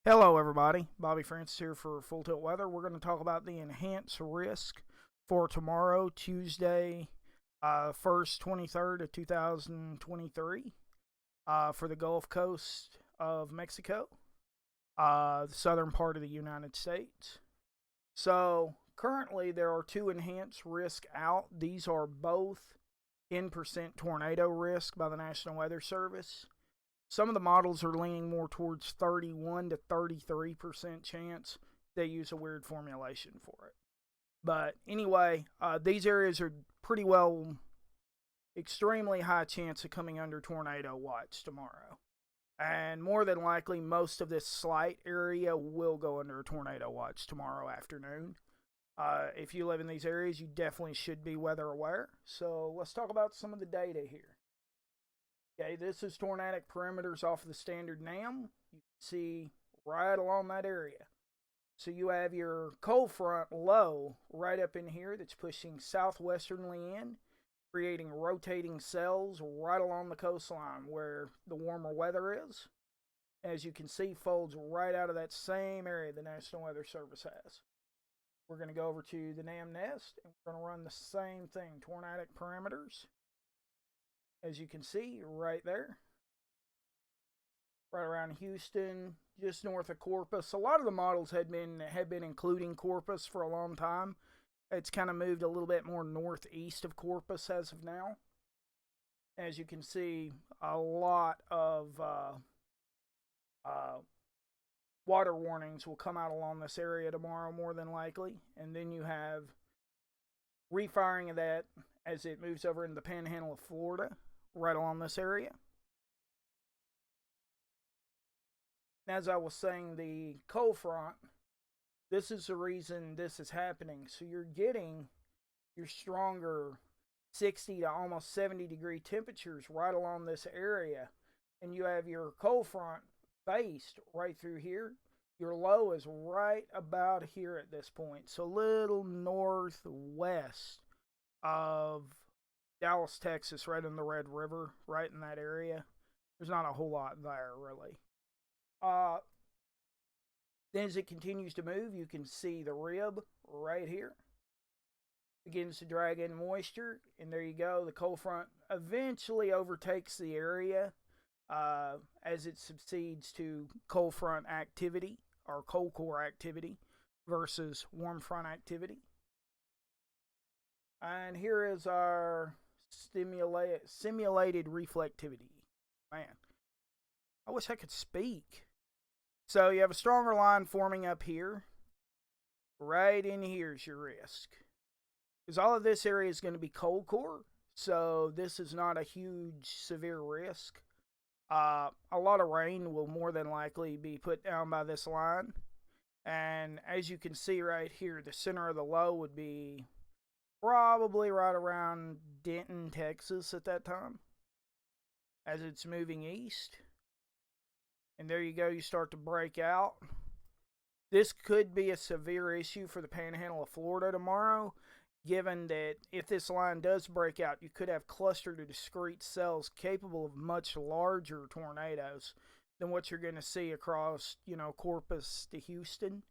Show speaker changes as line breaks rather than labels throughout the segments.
Hello, everybody. Bobby Francis here for Full Tilt Weather. We're going to talk about the enhanced risk for tomorrow, Tuesday, 1st, 23rd of 2023, for the Gulf Coast of Mexico, the southern part of the United States. So, currently, there are two enhanced risk out. These are both 10% tornado risk by the National Weather Service. Some of the models are leaning more towards 31 to 33% chance. They use a weird formulation for it. But anyway, these areas are pretty well, extremely high chance of coming under tornado watch tomorrow. And more than likely, most of this slight area will go under a tornado watch tomorrow afternoon. If you live in these areas, you definitely should be weather aware. So let's talk about some of the data here. Okay, this is tornadic perimeters off of the standard NAM. You can see right along that area. So you have your cold front low right up in here that's pushing southwesternly in, creating rotating cells right along the coastline where the warmer weather is. As you can see, folds right out of that same area the National Weather Service has. We're going to go over to the NAM nest and we're going to run the same thing, tornadic parameters. As you can see, right there, right around Houston, just north of Corpus. A lot of the models had been including Corpus for a long time. It's kind of moved a little bit more northeast of Corpus as of now. As you can see, a lot of water warnings will come out along this area tomorrow, more than likely. And then you have refiring of that as it moves over into the panhandle of Florida, right along this area. As I was saying, the cold front, this is the reason this is happening. So you're getting your stronger 60 to almost 70 degree temperatures right along this area. And you have your cold front based right through here. Your low is right about here at this point. So a little northwest of Dallas, Texas, right in the Red River, right in that area. There's not a whole lot there, really. Then as it continues to move, you can see the rib right here. Begins to drag in moisture, and there you go. The cold front eventually overtakes the area as it succeeds to cold front activity, or cold core activity, versus warm front activity. And here is our simulated reflectivity. Man, I wish I could speak. So you have a stronger line forming up here. Right in here is your risk. Because all of this area is going to be cold core. So this is not a huge severe risk. A lot of rain will more than likely be put down by this line. And as you can see right here, the center of the low would be probably right around Denton, Texas at that time, as it's moving east. And there you go, you start to break out. This could be a severe issue for the panhandle of Florida tomorrow, given that if this line does break out, you could have clustered of discrete cells capable of much larger tornadoes than what you're going to see across, Corpus to Houston.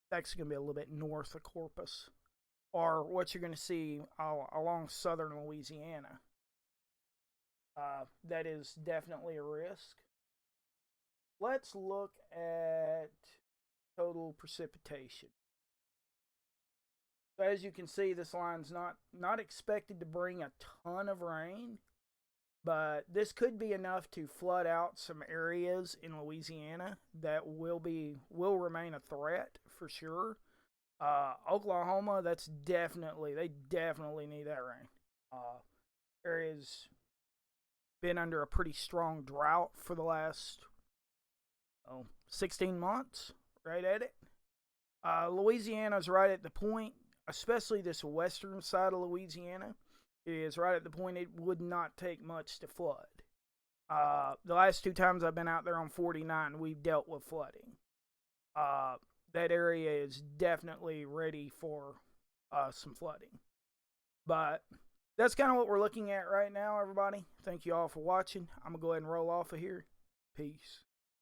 It's actually going to be a little bit north of Corpus, or what you're going to see along southern Louisiana. That is definitely a risk. Let's look at total precipitation. So as you can see, this line's not expected to bring a ton of rain, but this could be enough to flood out some areas in Louisiana that will remain a threat for sure. Oklahoma, they definitely need that rain. Area's been under a pretty strong drought for the last 16 months, right at it. Louisiana's right at the point, especially this western side of Louisiana, is right at the point it would not take much to flood. The last two times I've been out there on 49, we've dealt with flooding. That area is definitely ready for some flooding. But that's kind of what we're looking at right now, everybody. Thank you all for watching. I'm going to go ahead and roll off of here. Peace.